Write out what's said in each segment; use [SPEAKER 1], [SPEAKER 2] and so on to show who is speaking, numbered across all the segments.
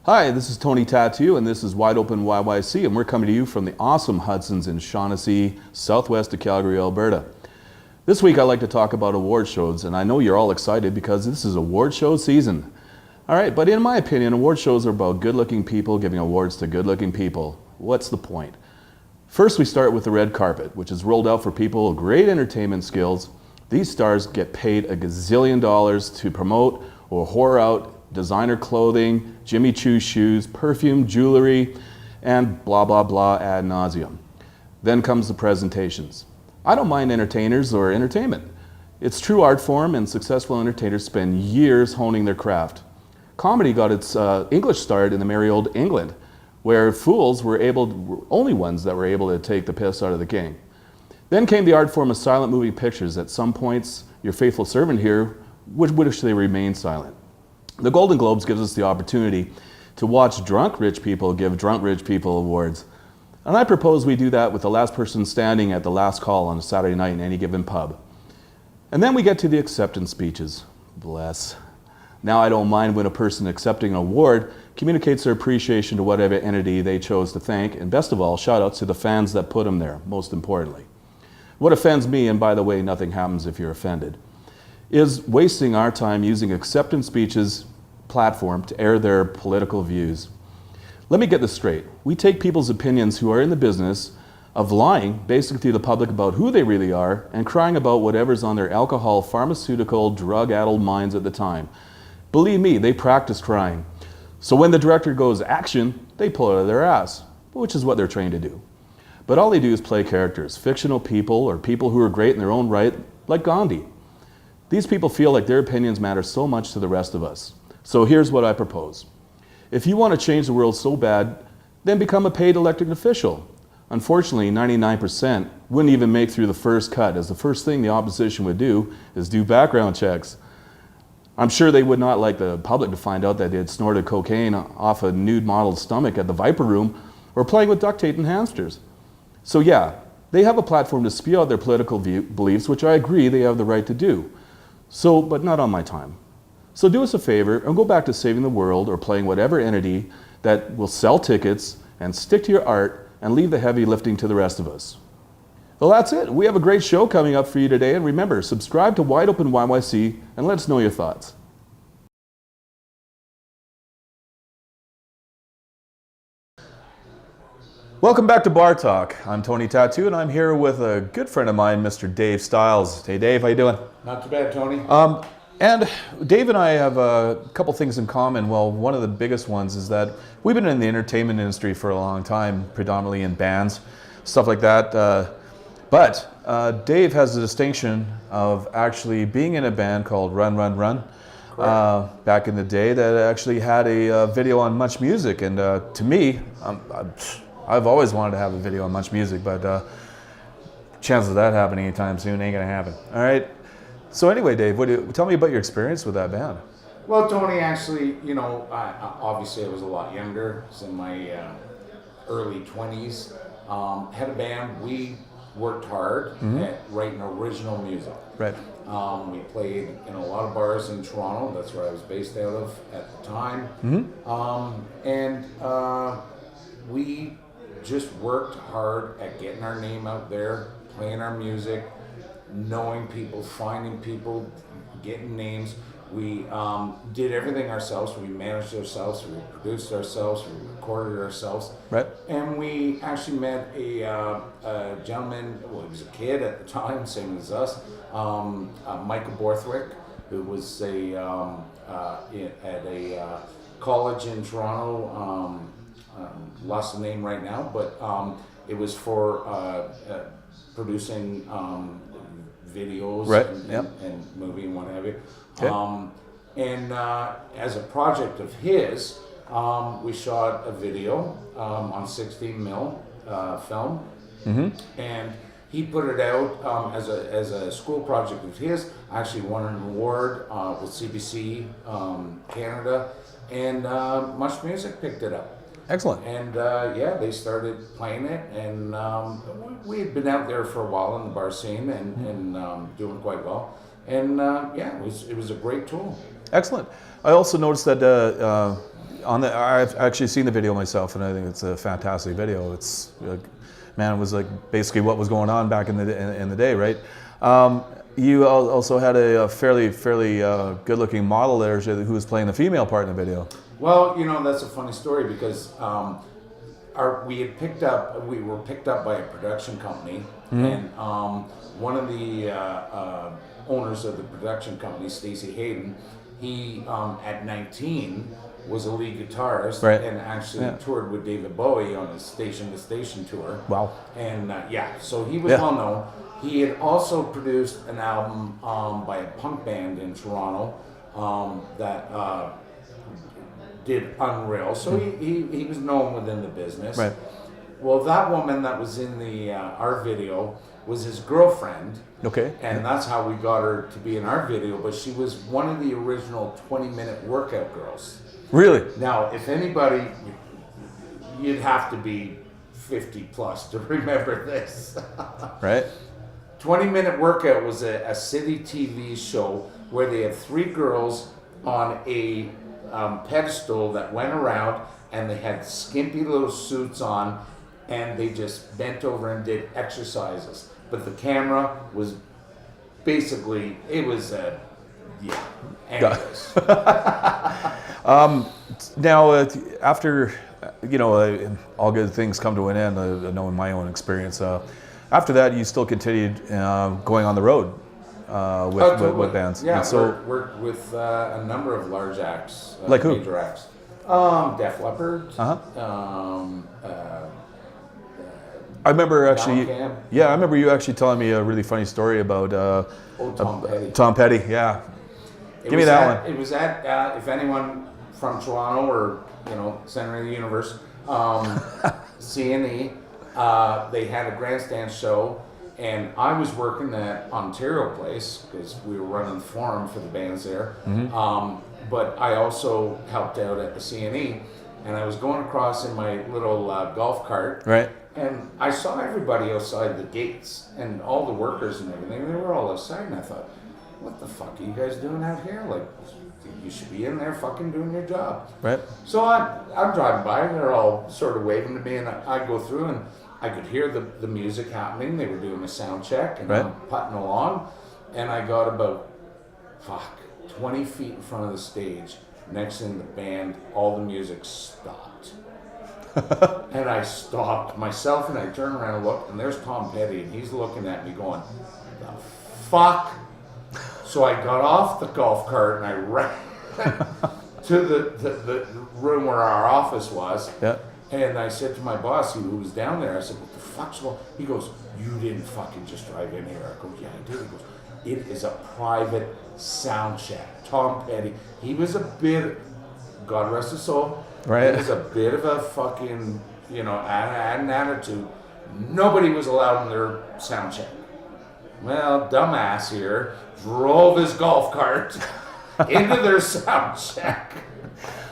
[SPEAKER 1] Hi, this is Tony Tattoo, and this is Wide Open YYC, and we're coming to you from the awesome Hudson's in Shaughnessy, southwest of Calgary, Alberta. This week I'd like to talk about award shows, and I know you're all excited because this is award show season. All right, but in my opinion, award shows are about good-looking people giving awards to good-looking people. What's the point? First, we start with the red carpet, which is rolled out for people with great entertainment skills. These stars get paid a gazillion dollars to promote or whore out designer clothing, Jimmy Choo shoes, perfume, jewelry, and blah, blah, blah ad nauseum. Then comes the presentations. I don't mind entertainers or entertainment. It's true art form, and successful entertainers spend years honing their craft. Comedy got its English start in the merry old England, where fools were only ones that were able to take the piss out of the king. Then came the art form of silent moving pictures. At some points, your faithful servant here would wish they remained silent. The Golden Globes gives us the opportunity to watch drunk rich people give drunk rich people awards. And I propose we do that with the last person standing at the last call on a Saturday night in any given pub. And then we get to the acceptance speeches. Bless. Now I don't mind when a person accepting an award communicates their appreciation to whatever entity they chose to thank, and best of all, shout outs to the fans that put them there, most importantly. What offends me, and by the way, nothing happens if you're offended, is wasting our time using acceptance speeches platform to air their political views. Let me get this straight. We take people's opinions who are in the business of lying basically to the public about who they really are and crying about whatever's on their alcohol, pharmaceutical, drug-addled minds at the time. Believe me, they practice crying. So when the director goes action, they pull it out of their ass, which is what they're trained to do. But all they do is play characters, fictional people or people who are great in their own right, like Gandhi. These people feel like their opinions matter so much to the rest of us. So here's what I propose. If you want to change the world so bad, then become a paid elected official. Unfortunately, 99% wouldn't even make through the first cut, as the first thing the opposition would do is do background checks. I'm sure they would not like the public to find out that they had snorted cocaine off a nude model's stomach at the Viper Room or playing with duct tape and hamsters. So yeah, they have a platform to spew out their political beliefs, which I agree they have the right to do. So, but not on my time. So do us a favor and go back to saving the world or playing whatever entity that will sell tickets and stick to your art and leave the heavy lifting to the rest of us. Well, that's it. We have a great show coming up for you today, and remember, subscribe to Wide Open YYC and let us know your thoughts. Welcome back to Bar Talk. I'm Tony Tattoo, and I'm here with a good friend of mine, Mr. Dave Stiles. Hey, Dave, how you doing?
[SPEAKER 2] Not too bad, Tony.
[SPEAKER 1] And Dave and I have a couple things in common. Well, one of the biggest ones is that we've been in the entertainment industry for a long time, predominantly in bands, stuff like that. But Dave has the distinction of actually being in a band called Run, Run, Run. Back in the day that actually had a video on Much Music. And to me, I've always wanted to have a video on Much Music, but chances of that happening anytime soon ain't gonna happen. All right. So anyway, Dave, tell me about your experience with that band.
[SPEAKER 2] Well, Tony, actually, you know, obviously I was a lot younger. I was in my early 20s. Had a band. We worked hard at writing original music.
[SPEAKER 1] Right.
[SPEAKER 2] We played in a lot of bars in Toronto. That's where I was based out of at the time. And we just worked hard at getting our name out there, playing our music, knowing people, finding people, getting names. We did everything ourselves. We managed ourselves. We produced ourselves. We recorded ourselves.
[SPEAKER 1] Right.
[SPEAKER 2] And we actually met a gentleman. Well, he was a kid at the time, same as us. Michael Borthwick, who was at a college in Toronto. Lost the name right now, but it was for producing videos and movie and what have you. Okay. As a project of his, we shot a video on 16 mil film, and he put it out as a school project of his. Actually won an award with CBC Canada, and Much Music picked it up.
[SPEAKER 1] Excellent.
[SPEAKER 2] And yeah, they started playing it, and we had been out there for a while in the bar scene and doing quite well. And yeah, it was a great tool.
[SPEAKER 1] Excellent. I also noticed that I've actually seen the video myself, and I think it's a fantastic video. It's man, it was like basically what was going on back in the day, right? You also had a fairly good-looking model there who was playing the female part in the video.
[SPEAKER 2] Well, that's a funny story because we were picked up by a production company, and one of the owners of the production company, Stacey Hayden, he at 19 was a lead guitarist,
[SPEAKER 1] right,
[SPEAKER 2] and actually toured with David Bowie on his Station to Station tour.
[SPEAKER 1] Wow.
[SPEAKER 2] And so he was well known. He had also produced an album by a punk band in Toronto that did Unreal. So he was known within the business.
[SPEAKER 1] Right.
[SPEAKER 2] Well, that woman that was in our video was his girlfriend.
[SPEAKER 1] Okay.
[SPEAKER 2] And that's how we got her to be in our video. But she was one of the original 20-minute workout girls.
[SPEAKER 1] Really?
[SPEAKER 2] Now, if anybody, you'd have to be 50 plus to remember this.
[SPEAKER 1] Right.
[SPEAKER 2] 20-minute workout was a city TV show where they had 3 girls on a pedestal that went around, and they had skimpy little suits on, and they just bent over and did exercises. But the camera was basically, it was anyways.
[SPEAKER 1] Now, after all good things come to an end, I know in my own experience. After that, you still continued going on the road with bands.
[SPEAKER 2] Yeah,
[SPEAKER 1] and so
[SPEAKER 2] worked with a number of large acts,
[SPEAKER 1] like who?
[SPEAKER 2] major acts. Def Leppard.
[SPEAKER 1] I remember actually.
[SPEAKER 2] Camp.
[SPEAKER 1] Yeah, I remember you actually telling me a really funny story about
[SPEAKER 2] Tom Petty.
[SPEAKER 1] Tom Petty, yeah. Give me that one.
[SPEAKER 2] It was at if anyone from Toronto or center of the universe, C&E, they had a grandstand show, and I was working at Ontario Place because we were running the forum for the bands there. But I also helped out at the C&E, and I was going across in my little golf cart.
[SPEAKER 1] Right.
[SPEAKER 2] And I saw everybody outside the gates, and all the workers and everything. They were all outside, and I thought, what the fuck are you guys doing out here? Like, you should be in there fucking doing your job.
[SPEAKER 1] Right.
[SPEAKER 2] So I'm driving by, and they're all sort of waving to me, and I go through, and I could hear the music happening. They were doing a sound check, and I'm putting along, and I got about 20 feet in front of the stage. Next thing, the band, all the music stopped. And I stopped myself, and I turned around and looked, and there's Tom Petty, and he's looking at me going, the fuck? So I got off the golf cart, and I ran to the room where our office was.
[SPEAKER 1] Yeah.
[SPEAKER 2] And I said to my boss, who was down there, I said, what the fuck's going on? He goes, you didn't fucking just drive in here. I go, yeah, I did. He goes, it is a private sound check. Tom Petty, he was a bit, God rest his soul,
[SPEAKER 1] right.
[SPEAKER 2] He was a bit of a fucking, had an attitude. Nobody was allowed in their sound check. Well, dumbass here drove his golf cart into their sound check.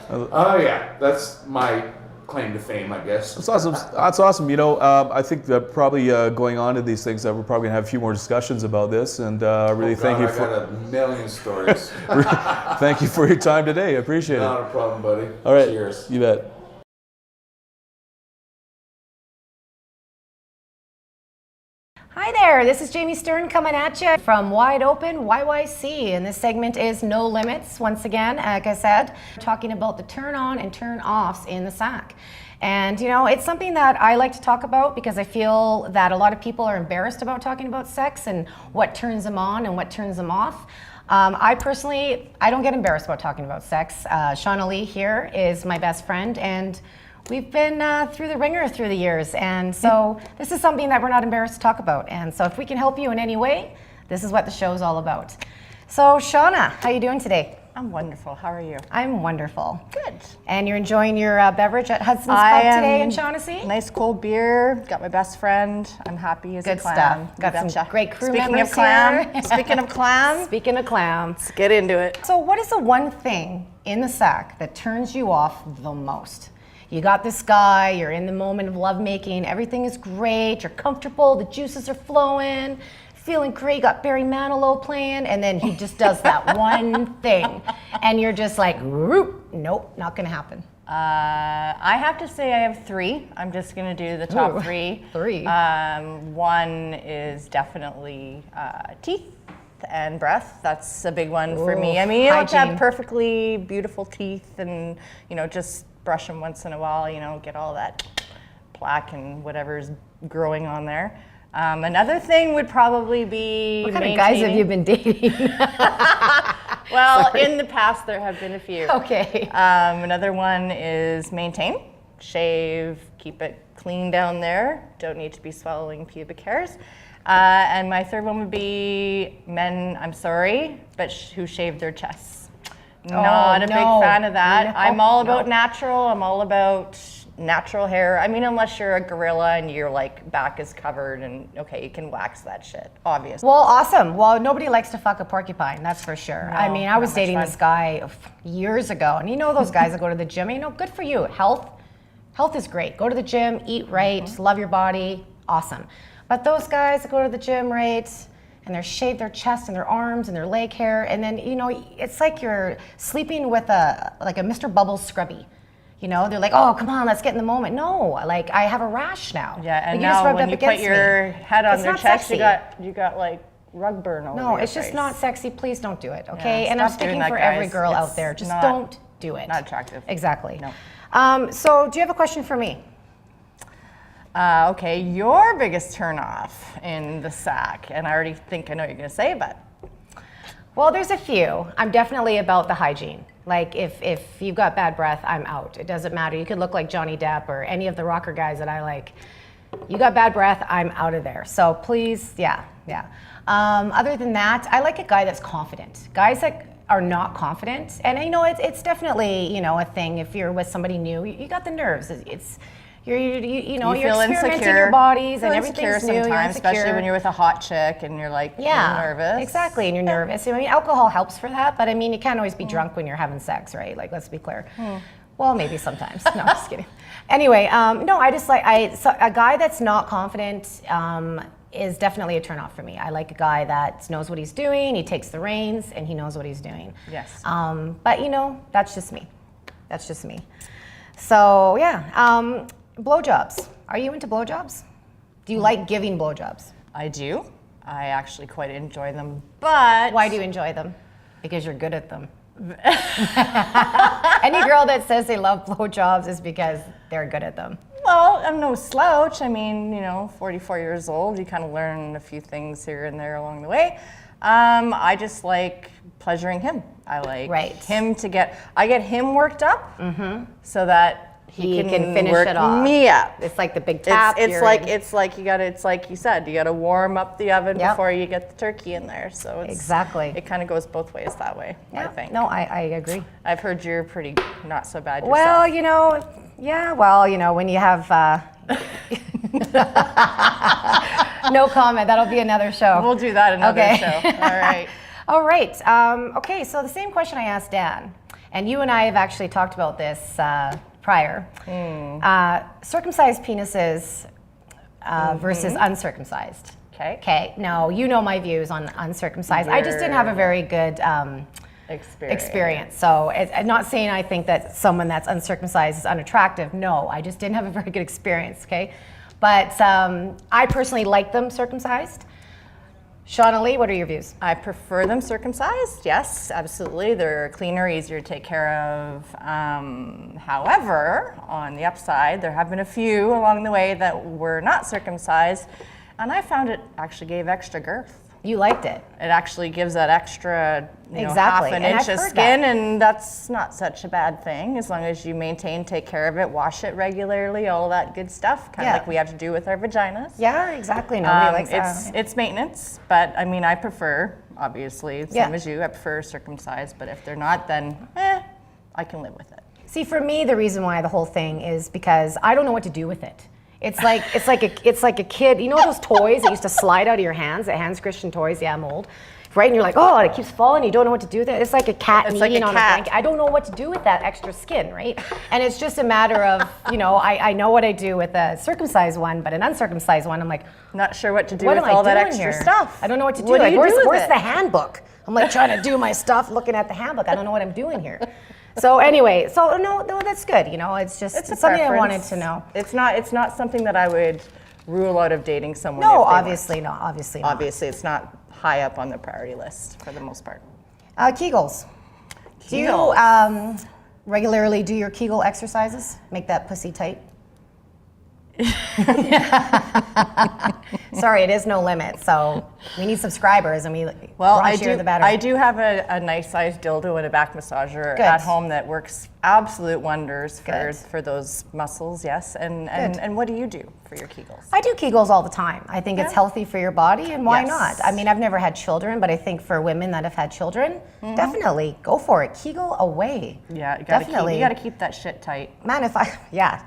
[SPEAKER 2] Oh yeah, that's my claim to fame, I guess.
[SPEAKER 1] That's awesome. That's awesome. I think that probably going on to these things, that we're probably gonna have a few more discussions about this. And really, thank you for.
[SPEAKER 2] I got a million stories.
[SPEAKER 1] Thank you for your time today. I appreciate it.
[SPEAKER 2] Not a problem, buddy.
[SPEAKER 1] All right.
[SPEAKER 2] Cheers.
[SPEAKER 1] You bet.
[SPEAKER 3] Hi there, this is Jamie Stern coming at you from Wide Open YYC, and this segment is No Limits. Once again, like I said, talking about the turn on and turn offs in the sack. And it's something that I like to talk about because I feel that a lot of people are embarrassed about talking about sex and what turns them on and what turns them off. I personally don't get embarrassed about talking about sex. Shauna Lee here is my best friend, and we've been through the ringer through the years, and so this is something that we're not embarrassed to talk about. And so if we can help you in any way, this is what the show is all about. So Shauna, how are you doing today?
[SPEAKER 4] I'm wonderful. How are you?
[SPEAKER 3] I'm wonderful.
[SPEAKER 4] Good.
[SPEAKER 3] And you're enjoying your beverage at Hudson's Pub today in Shaughnessy?
[SPEAKER 4] Nice cold beer. Got my best friend. I'm happy as
[SPEAKER 3] Good
[SPEAKER 4] a clam.
[SPEAKER 3] stuff. Got some great crew
[SPEAKER 4] Speaking
[SPEAKER 3] members
[SPEAKER 4] of clam,
[SPEAKER 3] here.
[SPEAKER 4] Speaking of clam,
[SPEAKER 3] Speaking of clam.
[SPEAKER 4] let's get into it.
[SPEAKER 3] So what is the one thing in the sack that turns you off the most? You got this guy, you're in the moment of lovemaking, everything is great, you're comfortable, the juices are flowing, feeling great, got Barry Manilow playing, and then he just does that one thing. And you're just like, nope, not gonna happen.
[SPEAKER 4] I have to say I have 3. I'm just going to do the top
[SPEAKER 3] Ooh,
[SPEAKER 4] 3.
[SPEAKER 3] 3.
[SPEAKER 4] One is definitely teeth and breath. That's a big one for me.
[SPEAKER 3] Ooh,
[SPEAKER 4] I mean, you don't have to
[SPEAKER 3] hygiene.
[SPEAKER 4] have perfectly beautiful teeth and, just brush them once in a while, get all that plaque and whatever's growing on there. Another thing would probably be
[SPEAKER 3] What kind of guys have you been dating?
[SPEAKER 4] Well, in the past there have been a few.
[SPEAKER 3] Okay.
[SPEAKER 4] Another one is maintain, shave, keep it clean down there. Don't need to be swallowing pubic hairs. And my third one would be men, I'm sorry, but who shave their chests. Not a big fan of that.
[SPEAKER 3] No,
[SPEAKER 4] I'm all about
[SPEAKER 3] no.
[SPEAKER 4] natural. I'm all about natural hair. I mean, unless you're a gorilla and your back is covered and okay, you can wax that shit, obviously.
[SPEAKER 3] Well, awesome. Well, nobody likes to fuck a porcupine, that's for sure. I
[SPEAKER 4] No,
[SPEAKER 3] mean, I was
[SPEAKER 4] not much
[SPEAKER 3] dating
[SPEAKER 4] fun.
[SPEAKER 3] this guy years ago, and those guys that go to the gym, good for you. Health is great. Go to the gym, eat right, love your body, awesome. But those guys that go to the gym right, and they shave their chest and their arms and their leg hair, and then, it's like you're sleeping with a Mr. Bubbles scrubby. They're like, oh, come on, let's get in the moment. No, I have a rash now.
[SPEAKER 4] Yeah, and
[SPEAKER 3] you just
[SPEAKER 4] now
[SPEAKER 3] rubbed
[SPEAKER 4] when
[SPEAKER 3] up
[SPEAKER 4] you
[SPEAKER 3] against
[SPEAKER 4] put your
[SPEAKER 3] me.
[SPEAKER 4] head on
[SPEAKER 3] It's
[SPEAKER 4] their
[SPEAKER 3] not
[SPEAKER 4] chest,
[SPEAKER 3] sexy.
[SPEAKER 4] you got rug burn over
[SPEAKER 3] No,
[SPEAKER 4] your
[SPEAKER 3] it's just
[SPEAKER 4] face.
[SPEAKER 3] not sexy. Please don't do it, okay?
[SPEAKER 4] Yeah,
[SPEAKER 3] and I'm
[SPEAKER 4] stop doing
[SPEAKER 3] speaking
[SPEAKER 4] that,
[SPEAKER 3] for every
[SPEAKER 4] guys.
[SPEAKER 3] girl out
[SPEAKER 4] It's
[SPEAKER 3] there. Just
[SPEAKER 4] not-
[SPEAKER 3] don't do it.
[SPEAKER 4] Not attractive.
[SPEAKER 3] Exactly.
[SPEAKER 4] No.
[SPEAKER 3] So, do you have a question for me?
[SPEAKER 4] Okay, your biggest turnoff in the sack, and I already think I know what you're going to say, but
[SPEAKER 3] Well, there's a few. I'm definitely about the hygiene. Like, if you've got bad breath, I'm out. It doesn't matter. You could look like Johnny Depp or any of the rocker guys that I like. You got bad breath, I'm out of there. So please, yeah. Other than that, I like a guy that's confident. Guys that are not confident, and it's definitely a thing. If you're with somebody new, you got the nerves. You're
[SPEAKER 4] you
[SPEAKER 3] you're
[SPEAKER 4] feel
[SPEAKER 3] experimenting
[SPEAKER 4] insecure.
[SPEAKER 3] your bodies
[SPEAKER 4] Feel
[SPEAKER 3] and
[SPEAKER 4] insecure
[SPEAKER 3] everything's new. You're
[SPEAKER 4] sometimes, especially
[SPEAKER 3] insecure.
[SPEAKER 4] when you're with a hot chick and you're like nervous.
[SPEAKER 3] Exactly, and you're nervous. I mean, alcohol helps for that, but I mean, you can't always be drunk when you're having sex, right? Like, let's be clear. Well, maybe sometimes. No, I'm just kidding. Anyway, no, I just a guy that's not confident is definitely a turnoff for me. I like a guy that knows what he's doing, he takes the reins, and he knows what he's doing.
[SPEAKER 4] Yes.
[SPEAKER 3] But that's just me. That's just me. So yeah, blowjobs. Are you into blowjobs? Do you like giving blowjobs?
[SPEAKER 4] I do. I actually quite enjoy them, but
[SPEAKER 3] Why do you enjoy them? Because you're good at them. Any girl that says they love blowjobs is because they're good at them.
[SPEAKER 4] Well, I'm no slouch. I mean, 44 years old. You kind of learn a few things here and there along the way. I just like pleasuring him. I like him I get him worked up so that he can
[SPEAKER 3] finish
[SPEAKER 4] work
[SPEAKER 3] it off.
[SPEAKER 4] me up.
[SPEAKER 3] It's like the big tap.
[SPEAKER 4] It's like you said, you got to warm up the oven before you get the turkey in there. So
[SPEAKER 3] Exactly.
[SPEAKER 4] It kind of goes both ways that way. I think.
[SPEAKER 3] No, I agree.
[SPEAKER 4] I've heard you're pretty not so bad yourself.
[SPEAKER 3] Well, when you have no comment, that'll be another show.
[SPEAKER 4] We'll do that another
[SPEAKER 3] Okay.
[SPEAKER 4] show. All right.
[SPEAKER 3] All right. Okay, so the same question I asked Dan, and you and I have actually talked about this prior. Circumcised penises versus uncircumcised. Okay. Now, my views on uncircumcised. I just didn't have a very good experience. So I'm not saying I think that someone that's uncircumcised is unattractive. No, I just didn't have a very good experience, okay? But I personally like them circumcised. Shauna Lee, what are your views?
[SPEAKER 4] I prefer them circumcised. Yes, absolutely. They're cleaner, easier to take care of. However, on the upside, there have been a few along the way that were not circumcised, and I found it actually gave extra girth.
[SPEAKER 3] You liked it.
[SPEAKER 4] It actually gives that extra,
[SPEAKER 3] Exactly.
[SPEAKER 4] half an
[SPEAKER 3] And
[SPEAKER 4] inch
[SPEAKER 3] I've
[SPEAKER 4] of
[SPEAKER 3] heard
[SPEAKER 4] skin,
[SPEAKER 3] that.
[SPEAKER 4] and that's not such a bad thing as long as you maintain, take care of it, wash it regularly, all that good stuff, kind of like we have to do with our vaginas.
[SPEAKER 3] Yeah, exactly. Nobody likes that.
[SPEAKER 4] It's maintenance, but I mean, I prefer, obviously, same as you, I prefer circumcised, but if they're not, then I can live with it.
[SPEAKER 3] See, for me, the reason why the whole thing is because I don't know what to do with it. It's like a kid. You know those toys that used to slide out of your hands? That Hans Christian toys. Yeah, I'm old. Right, and you're like, oh, it keeps falling. You don't know what to do with it. It's like a cat kneeling on a blanket. I don't know what to do with that extra skin, right? And it's just a matter of, I know what I do with a circumcised one, but an uncircumcised one, I'm like,
[SPEAKER 4] not sure what to do
[SPEAKER 3] what
[SPEAKER 4] with
[SPEAKER 3] am I
[SPEAKER 4] all that
[SPEAKER 3] doing
[SPEAKER 4] extra
[SPEAKER 3] here?
[SPEAKER 4] stuff.
[SPEAKER 3] I don't know what to do.
[SPEAKER 4] What
[SPEAKER 3] Like,
[SPEAKER 4] do you do with
[SPEAKER 3] where's
[SPEAKER 4] it?
[SPEAKER 3] the handbook? I'm like trying to do my stuff, looking at the handbook. I don't know what I'm doing here. So anyway, no, that's good. You know, it's just
[SPEAKER 4] It's a
[SPEAKER 3] something I
[SPEAKER 4] preference.
[SPEAKER 3] wanted to know.
[SPEAKER 4] It's not something that I would rule out of dating someone.
[SPEAKER 3] No,
[SPEAKER 4] if they
[SPEAKER 3] obviously not. Obviously not.
[SPEAKER 4] Obviously, it's not high up on the priority list for the most part.
[SPEAKER 3] Kegels. Do you
[SPEAKER 4] Kegels.
[SPEAKER 3] regularly do your Kegel exercises? Make that pussy tight? Sorry, it is no limit. So we need subscribers, and the raunchier the better.
[SPEAKER 4] I do have a nice sized dildo and a back massager
[SPEAKER 3] Good.
[SPEAKER 4] at home that works absolute wonders
[SPEAKER 3] Good.
[SPEAKER 4] for those muscles. Yes, and what do you do for your Kegels?
[SPEAKER 3] I do Kegels all the time. I think it's healthy for your body, and why
[SPEAKER 4] Yes.
[SPEAKER 3] not? I mean, I've never had children, but I think for women that have had children, definitely go for it. Kegel away.
[SPEAKER 4] Yeah,
[SPEAKER 3] definitely.
[SPEAKER 4] You gotta keep that shit tight.
[SPEAKER 3] Man,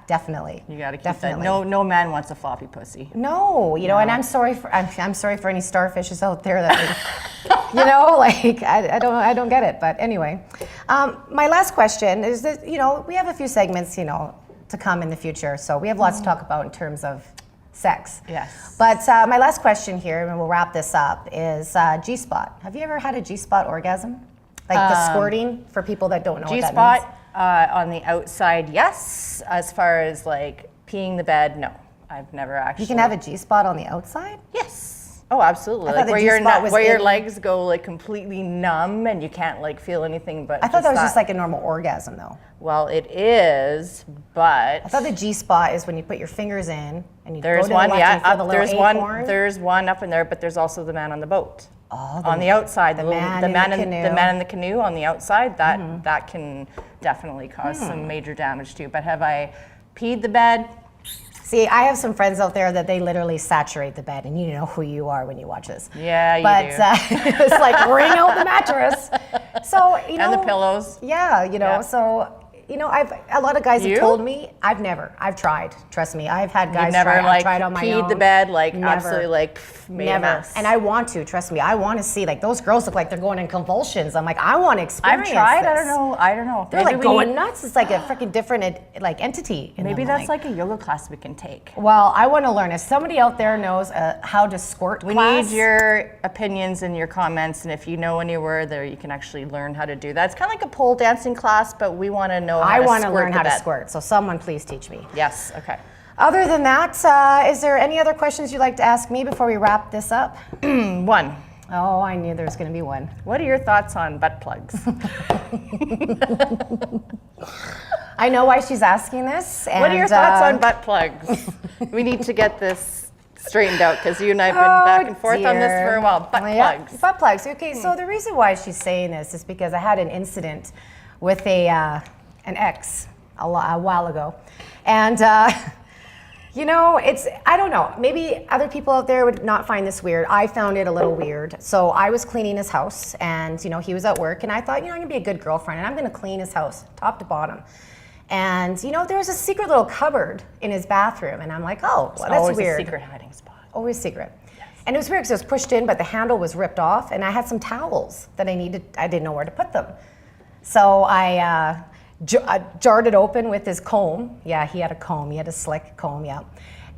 [SPEAKER 3] definitely.
[SPEAKER 4] You gotta keep
[SPEAKER 3] definitely.
[SPEAKER 4] that. No man wants a floppy pussy.
[SPEAKER 3] No, you know, and I'm sorry for any starfishes out there that, you know, like I don't get it. But anyway, my last question is that, you know, we have a few segments, you know, to come in the future, so we have lots to talk about in terms of sex.
[SPEAKER 4] Yes.
[SPEAKER 3] But my last question here, and we'll wrap this up, is G-spot. Have you ever had a G-spot orgasm? Like the squirting, for people that don't know what that means?
[SPEAKER 4] G-spot on the outside, yes. As far as like peeing the bed, no. I've never actually.
[SPEAKER 3] You can have a G-spot on the outside?
[SPEAKER 4] Yes. Oh, absolutely.
[SPEAKER 3] I thought
[SPEAKER 4] Like
[SPEAKER 3] the
[SPEAKER 4] where
[SPEAKER 3] G-spot was
[SPEAKER 4] your
[SPEAKER 3] in-
[SPEAKER 4] legs go like completely numb and you can't like feel anything but.
[SPEAKER 3] I thought that was just like a normal orgasm, though.
[SPEAKER 4] Well, it is, but
[SPEAKER 3] I thought the G-spot is when you put your fingers in and you
[SPEAKER 4] there's
[SPEAKER 3] go to
[SPEAKER 4] one.
[SPEAKER 3] the left
[SPEAKER 4] Yeah,
[SPEAKER 3] and you feel the little acorn.
[SPEAKER 4] there's one up in there, but there's also the man on the boat.
[SPEAKER 3] Oh,
[SPEAKER 4] On the outside,
[SPEAKER 3] the
[SPEAKER 4] the
[SPEAKER 3] man in the canoe.
[SPEAKER 4] the man in the canoe on the outside. That can definitely cause some major damage too. But have I peed the bed?
[SPEAKER 3] See, I have some friends out there that they literally saturate the bed, and you know who you are when you watch this.
[SPEAKER 4] Yeah, you
[SPEAKER 3] but,
[SPEAKER 4] do.
[SPEAKER 3] it's like wring out the mattress. So, you know.
[SPEAKER 4] And the pillows.
[SPEAKER 3] Yeah, you know,
[SPEAKER 4] Yeah.
[SPEAKER 3] so, you know, a lot of guys
[SPEAKER 4] You?
[SPEAKER 3] have told me, I've tried, trust me. I've had guys
[SPEAKER 4] You've never
[SPEAKER 3] try, I've
[SPEAKER 4] like
[SPEAKER 3] tried on my own.
[SPEAKER 4] peed the bed, like
[SPEAKER 3] Never.
[SPEAKER 4] absolutely like made a
[SPEAKER 3] Never.
[SPEAKER 4] mess.
[SPEAKER 3] And I want to, trust me. I want to see, like, those girls look like they're going in convulsions. I'm like, I want to
[SPEAKER 4] I've
[SPEAKER 3] experience
[SPEAKER 4] tried.
[SPEAKER 3] this.
[SPEAKER 4] I don't know.
[SPEAKER 3] They're
[SPEAKER 4] Maybe
[SPEAKER 3] like
[SPEAKER 4] we
[SPEAKER 3] going
[SPEAKER 4] need-
[SPEAKER 3] nuts. It's like a freaking different like entity. in
[SPEAKER 4] Maybe
[SPEAKER 3] them,
[SPEAKER 4] that's like a yoga class we can take.
[SPEAKER 3] Well, I want to learn. If somebody out there knows how to squirt
[SPEAKER 4] We
[SPEAKER 3] class,
[SPEAKER 4] need your opinions and your comments, and if you know anywhere there, you can actually learn how to do that. It's kind of like a pole dancing class, but we want to know how
[SPEAKER 3] I
[SPEAKER 4] to
[SPEAKER 3] want to
[SPEAKER 4] squirt
[SPEAKER 3] learn
[SPEAKER 4] the
[SPEAKER 3] how to
[SPEAKER 4] bed.
[SPEAKER 3] squirt. So someone please teach me.
[SPEAKER 4] Yes. Okay.
[SPEAKER 3] Other than that, is there any other questions you'd like to ask me before we wrap this up?
[SPEAKER 4] One.
[SPEAKER 3] Oh, I knew there was going to be one.
[SPEAKER 4] What are your thoughts on butt plugs?
[SPEAKER 3] I know why she's asking this. And,
[SPEAKER 4] What are your thoughts on butt plugs? We need to get this straightened out because you and I have been back and forth on this for a while. Butt plugs.
[SPEAKER 3] Butt plugs. Okay, so the reason why she's saying this is because I had an incident with an ex a while ago, and you know, I don't know. Maybe other people out there would not find this weird. I found it a little weird. So I was cleaning his house, and you know, he was at work, and I thought, you know, I'm gonna be a good girlfriend, and I'm gonna clean his house top to bottom. And you know, there was a secret little cupboard in his bathroom, and I'm like, oh, well, that's
[SPEAKER 4] Always
[SPEAKER 3] weird.
[SPEAKER 4] a secret hiding spot.
[SPEAKER 3] Always secret. And it was weird because it was pushed in, but the handle was ripped off, and I had some towels that I didn't know where to put them. So I jarred it open with his comb. Yeah, he had a comb. He had a slick comb, yeah.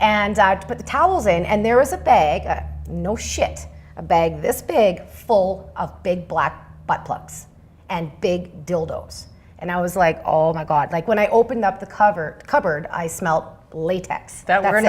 [SPEAKER 3] And to put the towels in, and there was a bag, no shit, a bag this big full of big black butt plugs and big dildos. And I was like, oh my God. Like when I opened up the cupboard, I smelled latex.
[SPEAKER 4] That
[SPEAKER 3] That's
[SPEAKER 4] were
[SPEAKER 3] it.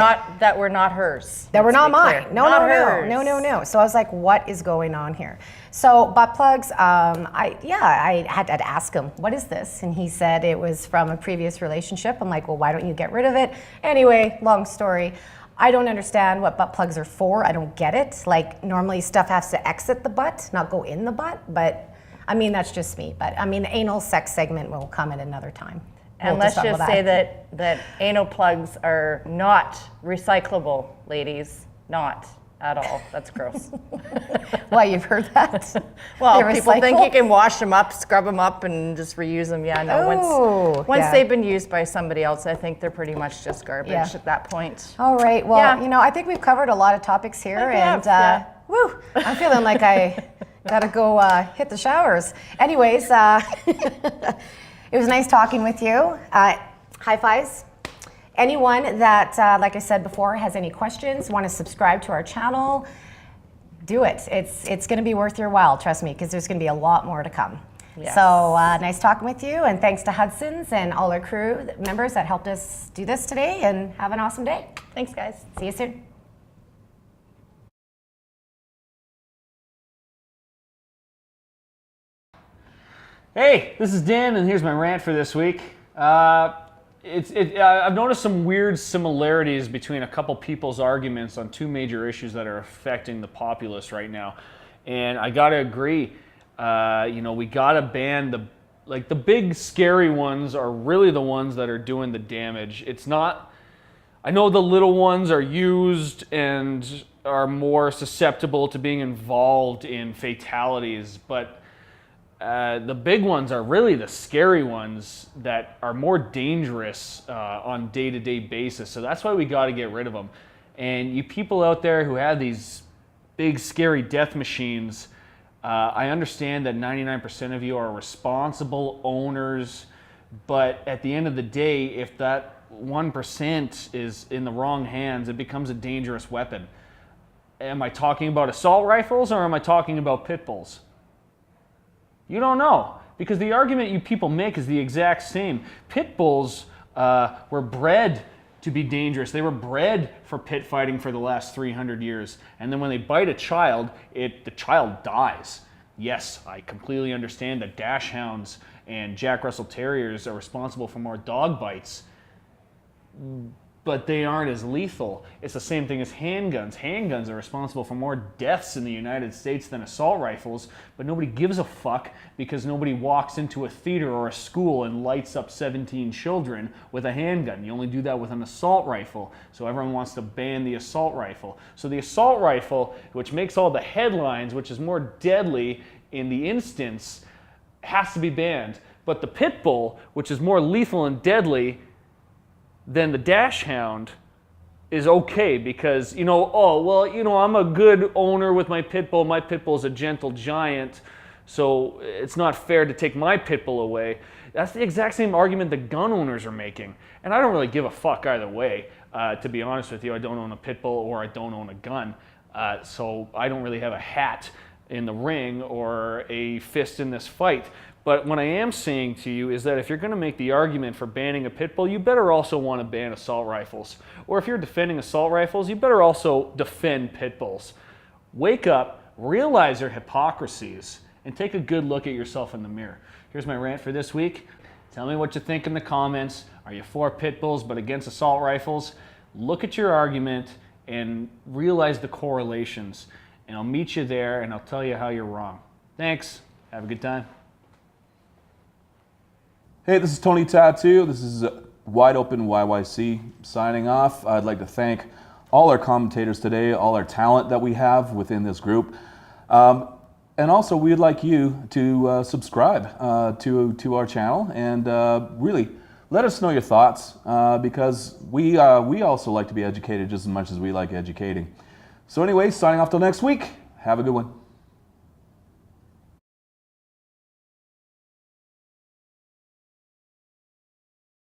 [SPEAKER 4] not hers.
[SPEAKER 3] That were
[SPEAKER 4] Let's
[SPEAKER 3] not
[SPEAKER 4] be
[SPEAKER 3] mine.
[SPEAKER 4] clear.
[SPEAKER 3] No,
[SPEAKER 4] Not
[SPEAKER 3] no,
[SPEAKER 4] hers.
[SPEAKER 3] no. So I was like, what is going on here? So butt plugs, I had to ask him, what is this? And he said it was from a previous relationship. I'm like, well, why don't you get rid of it? Anyway, long story. I don't understand what butt plugs are for. I don't get it. Like normally stuff has to exit the butt, not go in the butt. But I mean, that's just me. But I mean, the anal sex segment will come at another time.
[SPEAKER 4] And
[SPEAKER 3] We'll
[SPEAKER 4] let's
[SPEAKER 3] talk
[SPEAKER 4] just
[SPEAKER 3] about
[SPEAKER 4] say that anal plugs are not recyclable, ladies. Not at all. That's gross.
[SPEAKER 3] Well, you've heard that?
[SPEAKER 4] Well,
[SPEAKER 3] They
[SPEAKER 4] people think
[SPEAKER 3] recycle?
[SPEAKER 4] you can wash them up, scrub them up, and just reuse them. Yeah, no.
[SPEAKER 3] Oh,
[SPEAKER 4] Once
[SPEAKER 3] yeah.
[SPEAKER 4] they've been used by somebody else, I think they're pretty much just garbage
[SPEAKER 3] Yeah.
[SPEAKER 4] at that point.
[SPEAKER 3] All right. Well,
[SPEAKER 4] Yeah.
[SPEAKER 3] you know, I think we've covered a lot of topics here,
[SPEAKER 4] I think we
[SPEAKER 3] and
[SPEAKER 4] have, yeah.
[SPEAKER 3] woo, I'm feeling like I gotta go hit the showers. Anyways, it was nice talking with you. High fives. Anyone that, like I said before, has any questions, want to subscribe to our channel, do it. It's going to be worth your while, trust me, because there's going to be a lot more to come.
[SPEAKER 4] Yes.
[SPEAKER 3] So nice talking with you, and thanks to Hudson's and all our crew members that helped us do this today, and have an awesome day.
[SPEAKER 4] Thanks, guys.
[SPEAKER 3] See you soon.
[SPEAKER 5] Hey, this is Dan, and here's my rant for this week. I've noticed some weird similarities between a couple people's arguments on two major issues that are affecting the populace right now, and I gotta agree. We gotta ban the big scary ones are really the ones that are doing the damage. It's not. I know the little ones are used and are more susceptible to being involved in fatalities, but the big ones are really the scary ones that are more dangerous on day-to-day basis. So that's why we got to get rid of them. And you people out there who have these big scary death machines, I understand that 99% of you are responsible owners, but at the end of the day, if that 1% is in the wrong hands, it becomes a dangerous weapon. Am I talking about assault rifles, or am I talking about pit bulls? You don't know, because the argument you people make is the exact same. Pit bulls were bred to be dangerous. They were bred for pit fighting for the last 300 years. And then when they bite a child, the child dies. Yes, I completely understand that dachshunds and Jack Russell Terriers are responsible for more dog bites, but they aren't as lethal. It's the same thing as handguns. Handguns are responsible for more deaths in the United States than assault rifles, but nobody gives a fuck because nobody walks into a theater or a school and lights up 17 children with a handgun. You only do that with an assault rifle, so everyone wants to ban the assault rifle. So the assault rifle, which makes all the headlines, which is more deadly in the instance, has to be banned. But the pit bull, which is more lethal and deadly then the dachshund, is okay because, I'm a good owner with my pit bull. My pit bull is a gentle giant, so it's not fair to take my pit bull away. That's the exact same argument the gun owners are making. And I don't really give a fuck either way, to be honest with you. I don't own a pit bull or I don't own a gun, so I don't really have a hat in the ring or a fist in this fight. But what I am saying to you is that if you're going to make the argument for banning a pit bull, you better also want to ban assault rifles. Or if you're defending assault rifles, you better also defend pit bulls. Wake up, realize your hypocrisies, and take a good look at yourself in the mirror. Here's my rant for this week. Tell me what you think in the comments. Are you for pit bulls but against assault rifles? Look at your argument and realize the correlations. And I'll meet you there and I'll tell you how you're wrong. Thanks. Have a good time.
[SPEAKER 1] Hey, this is Tony Tattoo. This is Wide Open YYC signing off. I'd like to thank all our commentators today, all our talent that we have within this group. And also, we'd like you to subscribe to our channel and really let us know your thoughts because we also like to be educated just as much as we like educating. So anyway, signing off till next week. Have a good one.